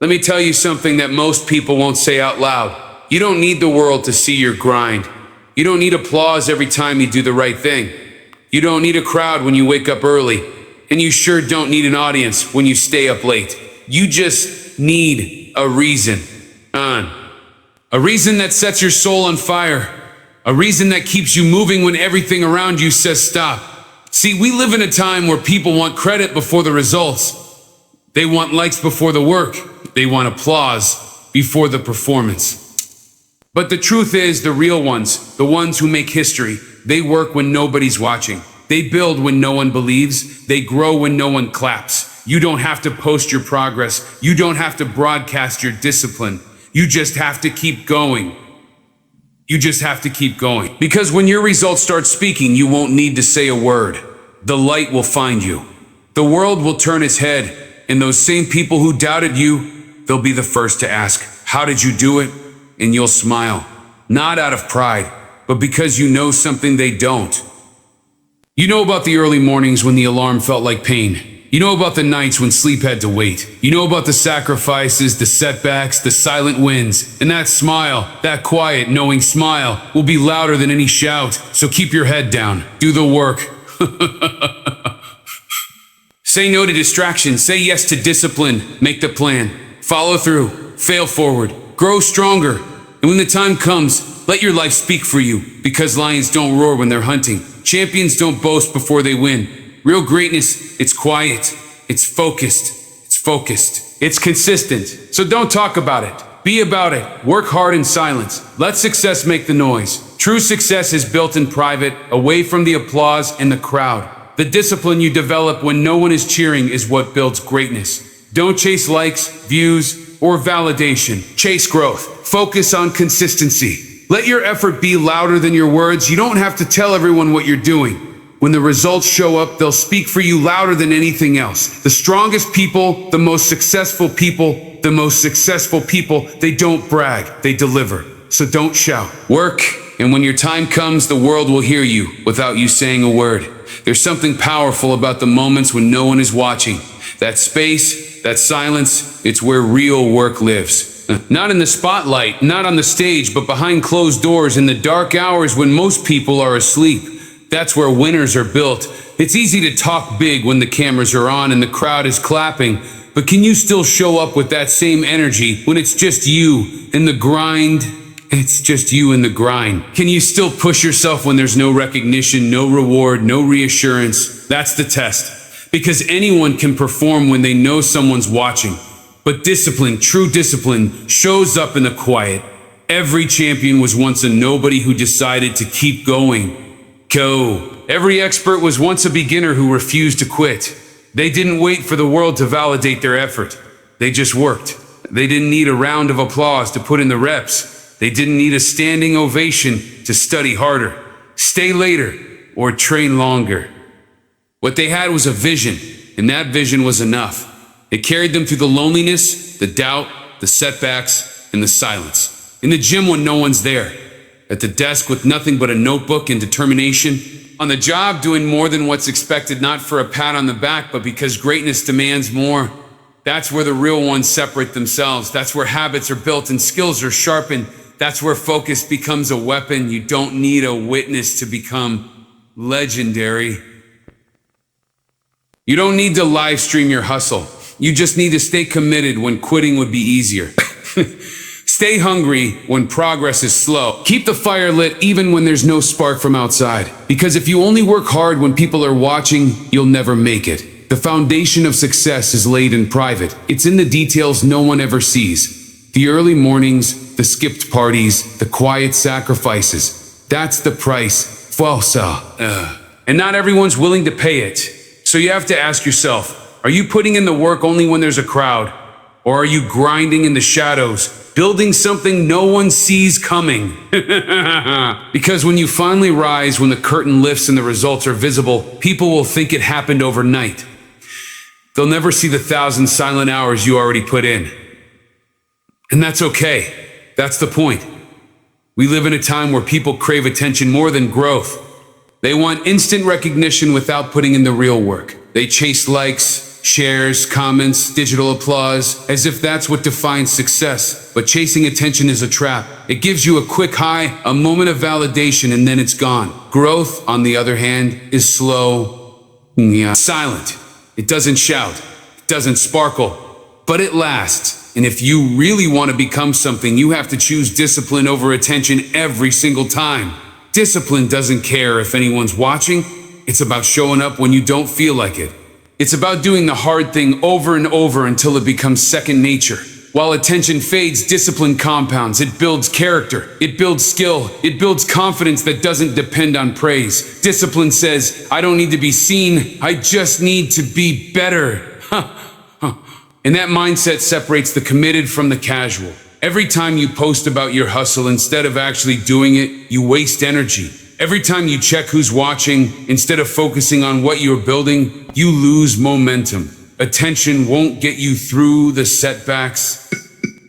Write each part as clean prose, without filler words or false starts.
Let me tell you something that most people won't say out loud. You don't need the world to see your grind. You don't need applause every time you do the right thing. You don't need a crowd when you wake up early. And you sure don't need an audience when you stay up late. You just need a reason. A reason that sets your soul on fire. A reason that keeps you moving when everything around you says stop. See, we live in a time where people want credit before the results. They want likes before the work. They want applause before the performance. But the truth is, the real ones, the ones who make history, they work when nobody's watching. They build when no one believes. They grow when no one claps. You don't have to post your progress. You don't have to broadcast your discipline. You just have to keep going. You just have to keep going. Because when your results start speaking, you won't need to say a word. The light will find you. The world will turn its head, and those same people who doubted you, they'll be the first to ask, "How did you do it?" And you'll smile. Not out of pride, but because you know something they don't. You know about the early mornings when the alarm felt like pain. You know about the nights when sleep had to wait. You know about the sacrifices, the setbacks, the silent wins. And that smile, that quiet, knowing smile, will be louder than any shout. So keep your head down. Do the work. Say no to distraction. Say yes to discipline. Make the plan. Follow through. Fail forward. Grow stronger. And when the time comes, let your life speak for you. Because lions don't roar when they're hunting. Champions don't boast before they win. Real greatness, it's quiet, it's focused, it's consistent. So don't talk about it, be about it, work hard in silence. Let success make the noise. True success is built in private, away from the applause and the crowd. The discipline you develop when no one is cheering is what builds greatness. Don't chase likes, views, or validation. Chase growth. Focus on consistency. Let your effort be louder than your words. You don't have to tell everyone what you're doing. When the results show up, they'll speak for you louder than anything else. The strongest people, the most successful people, they don't brag, they deliver. So don't shout. Work, and when your time comes, the world will hear you without you saying a word. There's something powerful about the moments when no one is watching. That space, that silence, it's where real work lives. Not in the spotlight, not on the stage, but behind closed doors in the dark hours when most people are asleep. That's where winners are built. It's easy to talk big when the cameras are on and the crowd is clapping, but can you still show up with that same energy when it's just you in the grind? It's just you in the grind. Can you still push yourself when there's no recognition, no reward, no reassurance? That's the test. Because anyone can perform when they know someone's watching. But discipline, true discipline, shows up in the quiet. Every champion was once a nobody who decided to keep going. Go. Every expert was once a beginner who refused to quit. They didn't wait for the world to validate their effort. They just worked. They didn't need a round of applause to put in the reps. They didn't need a standing ovation to study harder, stay later, or train longer. What they had was a vision, and that vision was enough. It carried them through the loneliness, the doubt, the setbacks, and the silence. In the gym when no one's there. At the desk with nothing but a notebook and determination. On the job doing more than what's expected, not for a pat on the back, but because greatness demands more. That's where the real ones separate themselves. That's where habits are built and skills are sharpened. That's where focus becomes a weapon. You don't need a witness to become legendary. You don't need to live stream your hustle. You just need to stay committed when quitting would be easier. Stay hungry when progress is slow. Keep the fire lit even when there's no spark from outside. Because if you only work hard when people are watching, you'll never make it. The foundation of success is laid in private. It's in the details no one ever sees. The early mornings, the skipped parties, the quiet sacrifices. That's the price. And not everyone's willing to pay it. So you have to ask yourself, are you putting in the work only when there's a crowd? Or are you grinding in the shadows, building something no one sees coming? Because when you finally rise, when the curtain lifts and the results are visible, people will think it happened overnight. They'll never see the 1,000 silent hours you already put in. And that's okay. That's the point. We live in a time where people crave attention more than growth. They want instant recognition without putting in the real work. They chase likes, shares, comments, digital applause, as if that's what defines success. But chasing attention is a trap. It gives you a quick high, a moment of validation, and then it's gone. Growth, on the other hand, is slow, silent. It doesn't shout, it doesn't sparkle, but it lasts. And if you really want to become something, you have to choose discipline over attention every single time. Discipline doesn't care if anyone's watching. It's about showing up when you don't feel like it. It's about doing the hard thing over and over until it becomes second nature. While attention fades, discipline compounds. It builds character. It builds skill. It builds confidence that doesn't depend on praise. Discipline says, I don't need to be seen. I just need to be better. And that mindset separates the committed from the casual. Every time you post about your hustle instead of actually doing it, you waste energy. Every time you check who's watching instead of focusing on what you're building, you lose momentum. Attention won't get you through the setbacks.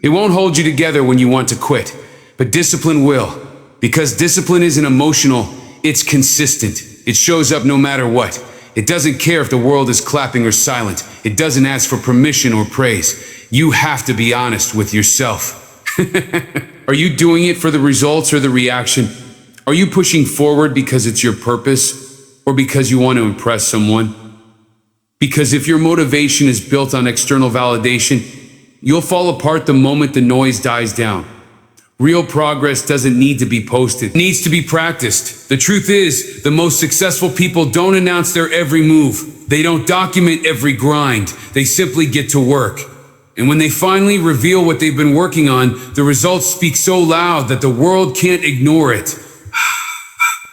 It won't hold you together when you want to quit, but discipline will. Because discipline isn't emotional, it's consistent. It shows up no matter what. It doesn't care if the world is clapping or silent. It doesn't ask for permission or praise. You have to be honest with yourself. Are you doing it for the results or the reaction? Are you pushing forward because it's your purpose or because you want to impress someone? Because if your motivation is built on external validation, you'll fall apart the moment the noise dies down. Real progress doesn't need to be posted. It needs to be practiced. The truth is, the most successful people don't announce their every move. They don't document every grind. They simply get to work. And when they finally reveal what they've been working on, the results speak so loud that the world can't ignore it.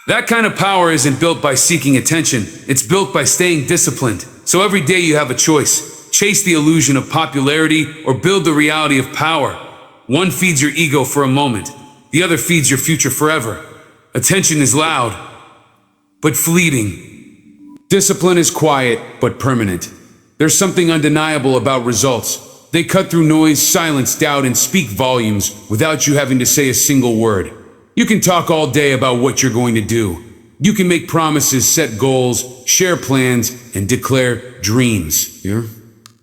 That kind of power isn't built by seeking attention. It's built by staying disciplined. So every day you have a choice. Chase the illusion of popularity or build the reality of power. One feeds your ego for a moment. The other feeds your future forever. Attention is loud, but fleeting. Discipline is quiet, but permanent. There's something undeniable about results. They cut through noise, silence doubt, and speak volumes without you having to say a single word. You can talk all day about what you're going to do. You can make promises, set goals, share plans, and declare dreams. Yeah?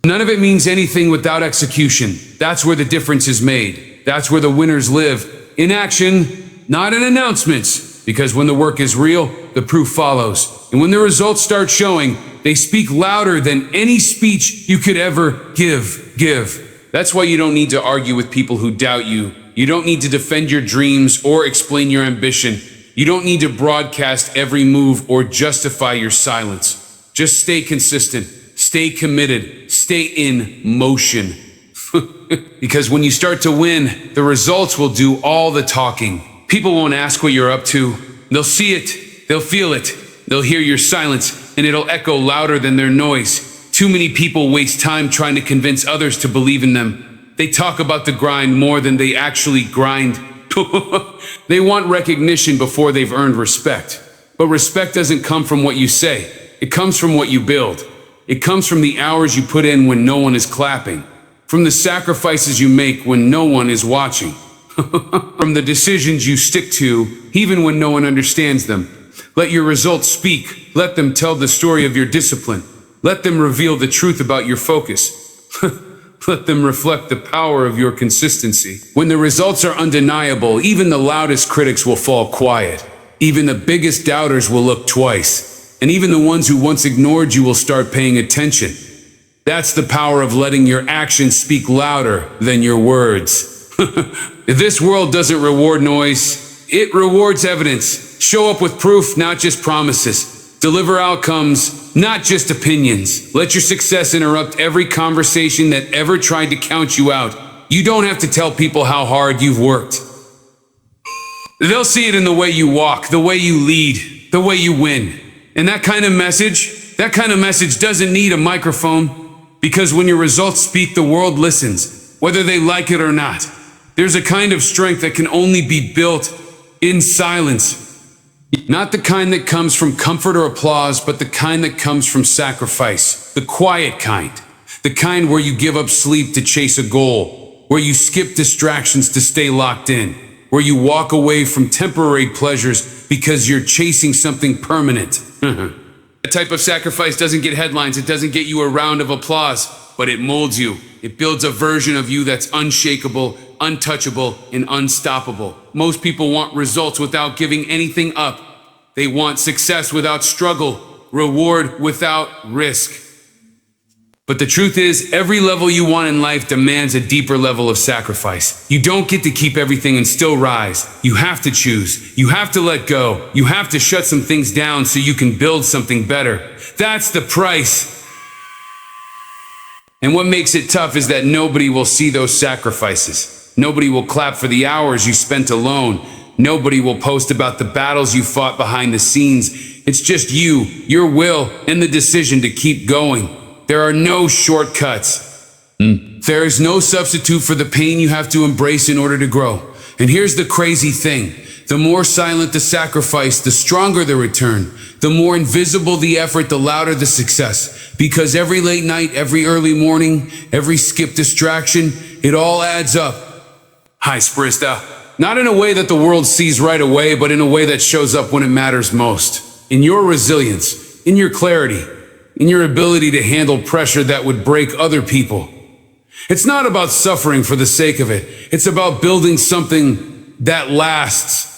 None of it means anything without execution. That's where the difference is made. That's where the winners live. In action, not in announcements. Because when the work is real, the proof follows. And when the results start showing, they speak louder than any speech you could ever give. That's why you don't need to argue with people who doubt you. You don't need to defend your dreams or explain your ambition. You don't need to broadcast every move or justify your silence. Just stay consistent, stay committed, stay in motion. Because when you start to win, the results will do all the talking. People won't ask what you're up to. They'll see it, they'll feel it, they'll hear your silence, and it'll echo louder than their noise. Too many people waste time trying to convince others to believe in them. They talk about the grind more than they actually grind. They want recognition before they've earned respect. But respect doesn't come from what you say. It comes from what you build. It comes from the hours you put in when no one is clapping. From the sacrifices you make when no one is watching. From the decisions you stick to, even when no one understands them. Let your results speak. Let them tell the story of your discipline. Let them reveal the truth about your focus. Let them reflect the power of your consistency. When the results are undeniable, even the loudest critics will fall quiet. Even the biggest doubters will look twice. And even the ones who once ignored you will start paying attention. That's the power of letting your actions speak louder than your words. This world doesn't reward noise, it rewards evidence. Show up with proof, not just promises. Deliver outcomes, not just opinions. Let your success interrupt every conversation that ever tried to count you out. You don't have to tell people how hard you've worked. They'll see it in the way you walk, the way you lead, the way you win. And that kind of message doesn't need a microphone, because when your results speak, the world listens, whether they like it or not. There's a kind of strength that can only be built in silence. Not the kind that comes from comfort or applause, but the kind that comes from sacrifice. The quiet kind. The kind where you give up sleep to chase a goal. Where you skip distractions to stay locked in. Where you walk away from temporary pleasures because you're chasing something permanent. That type of sacrifice doesn't get headlines, it doesn't get you a round of applause, but it molds you. It builds a version of you that's unshakable, untouchable, and unstoppable. Most people want results without giving anything up. They want success without struggle, reward without risk. But the truth is, every level you want in life demands a deeper level of sacrifice. You don't get to keep everything and still rise. You have to choose. You have to let go. You have to shut some things down so you can build something better. That's the price. And what makes it tough is that nobody will see those sacrifices. Nobody will clap for the hours you spent alone. Nobody will post about the battles you fought behind the scenes. It's just you, your will, and the decision to keep going. There are no shortcuts. There is no substitute for the pain you have to embrace in order to grow. And here's the crazy thing. The more silent the sacrifice, the stronger the return. The more invisible the effort, the louder the success. Because every late night, every early morning, every skipped distraction, it all adds up. Hi, Sprista. Not in a way that the world sees right away, but in a way that shows up when it matters most. In your resilience, in your clarity, in your ability to handle pressure that would break other people. It's not about suffering for the sake of it. It's about building something that lasts.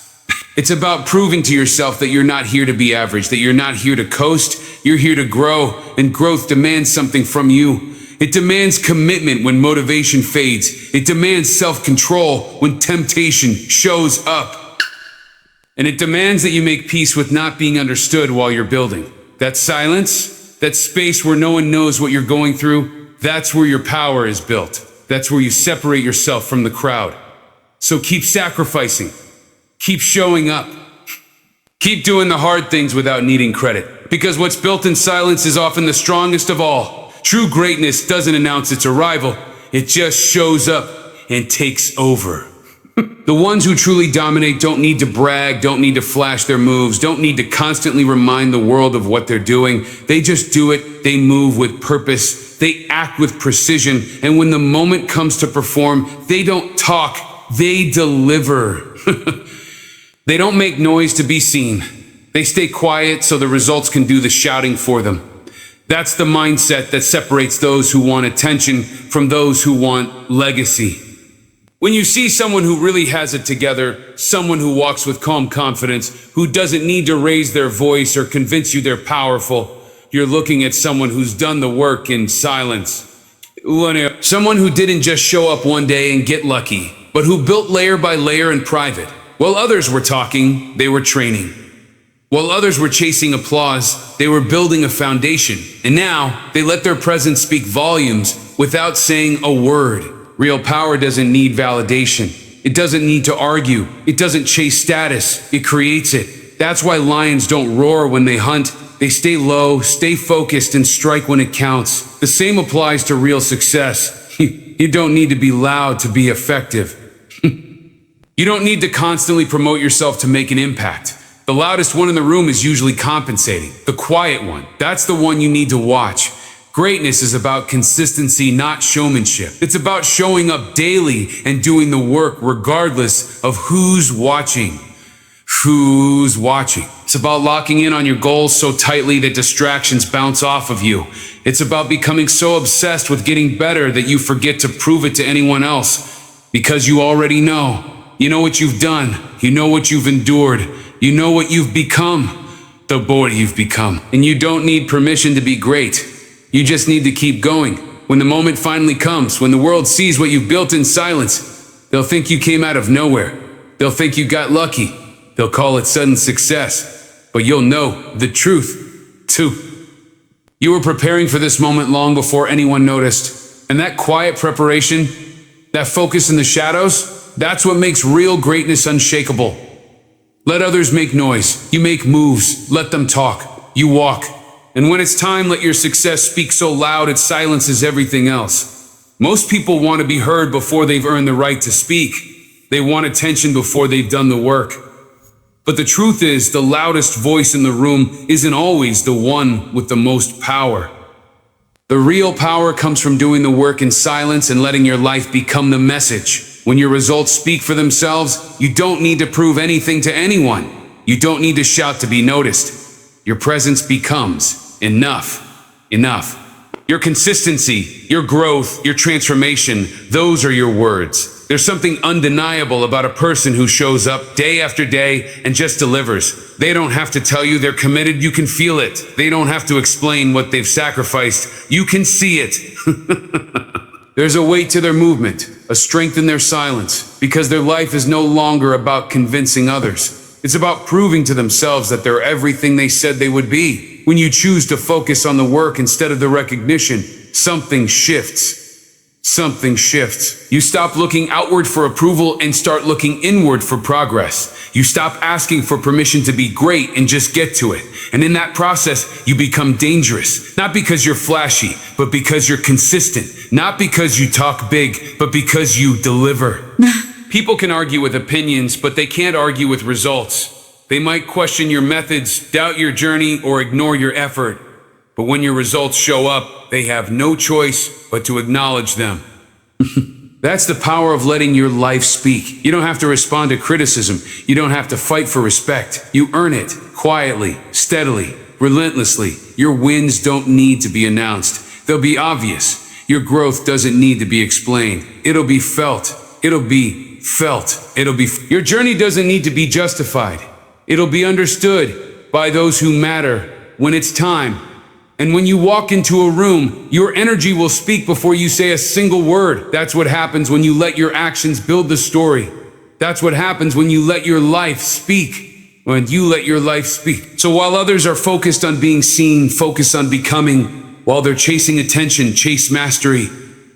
It's about proving to yourself that you're not here to be average, that you're not here to coast, you're here to grow, and growth demands something from you. It demands commitment when motivation fades. It demands self-control when temptation shows up. And it demands that you make peace with not being understood while you're building. That silence, that space where no one knows what you're going through, that's where your power is built. That's where you separate yourself from the crowd. So keep sacrificing. Keep showing up. Keep doing the hard things without needing credit. Because what's built in silence is often the strongest of all. True greatness doesn't announce its arrival. It just shows up and takes over. The ones who truly dominate don't need to brag, don't need to flash their moves, don't need to constantly remind the world of what they're doing. They just do it. They move with purpose. They act with precision. And when the moment comes to perform, they don't talk, they deliver. They don't make noise to be seen. They stay quiet so the results can do the shouting for them. That's the mindset that separates those who want attention from those who want legacy. When you see someone who really has it together, someone who walks with calm confidence, who doesn't need to raise their voice or convince you they're powerful, you're looking at someone who's done the work in silence. Someone who didn't just show up one day and get lucky, but who built layer by layer in private. While others were talking, they were training. While others were chasing applause, they were building a foundation. And now, they let their presence speak volumes without saying a word. Real power doesn't need validation. It doesn't need to argue. It doesn't chase status. It creates it. That's why lions don't roar when they hunt. They stay low, stay focused, and strike when it counts. The same applies to real success. You don't need to be loud to be effective. You don't need to constantly promote yourself to make an impact. The loudest one in the room is usually compensating. The quiet one, that's the one you need to watch. Greatness is about consistency, not showmanship. It's about showing up daily and doing the work regardless of who's watching. Who's watching? It's about locking in on your goals so tightly that distractions bounce off of you. It's about becoming so obsessed with getting better that you forget to prove it to anyone else. Because you already know. You know what you've done. You know what you've endured. You know what you've become. The boy you've become. And you don't need permission to be great. You just need to keep going. When the moment finally comes, when the world sees what you've built in silence, they'll think you came out of nowhere. They'll think you got lucky. They'll call it sudden success. But you'll know the truth, too. You were preparing for this moment long before anyone noticed. And that quiet preparation, that focus in the shadows, that's what makes real greatness unshakable. Let others make noise. You make moves. Let them talk. You walk. And when it's time, let your success speak so loud it silences everything else. Most people want to be heard before they've earned the right to speak. They want attention before they've done the work. But the truth is, the loudest voice in the room isn't always the one with the most power. The real power comes from doing the work in silence and letting your life become the message. When your results speak for themselves, you don't need to prove anything to anyone. You don't need to shout to be noticed. Your presence becomes enough. Enough. Your consistency, your growth, your transformation, those are your words. There's something undeniable about a person who shows up day after day and just delivers. They don't have to tell you they're committed, you can feel it. They don't have to explain what they've sacrificed, you can see it. There's a weight to their movement, a strength in their silence, because their life is no longer about convincing others. It's about proving to themselves that they're everything they said they would be. When you choose to focus on the work instead of the recognition, something shifts. Something shifts. You stop looking outward for approval and start looking inward for progress. You stop asking for permission to be great and just get to it. And in that process, you become dangerous. Not because you're flashy, but because you're consistent. Not because you talk big, but because you deliver. People can argue with opinions, but they can't argue with results. They might question your methods, doubt your journey, or ignore your effort. But when your results show up, they have no choice but to acknowledge them. That's the power of letting your life speak. You don't have to respond to criticism. You don't have to fight for respect. You earn it quietly, steadily, relentlessly. Your wins don't need to be announced. They'll be obvious. Your growth doesn't need to be explained. It'll be felt. It'll be felt. Your journey doesn't need to be justified. It'll be understood by those who matter when it's time. And when you walk into a room, your energy will speak before you say a single word. That's what happens when you let your actions build the story. That's what happens when you let your life speak. When you let your life speak. So while others are focused on being seen, focus on becoming. While they're chasing attention, chase mastery.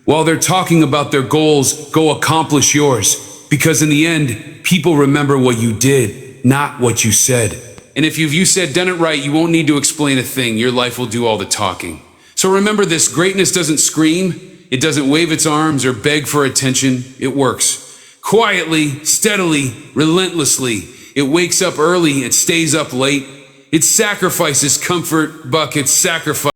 While they're talking about their goals, go accomplish yours. Because in the end, people remember what you did, not what you said. And if you said done it right, you won't need to explain a thing. Your life will do all the talking. So remember this, greatness doesn't scream, it doesn't wave its arms or beg for attention. It works. Quietly, steadily, relentlessly. It wakes up early, it stays up late. It sacrifices comfort buckets, sacrifice.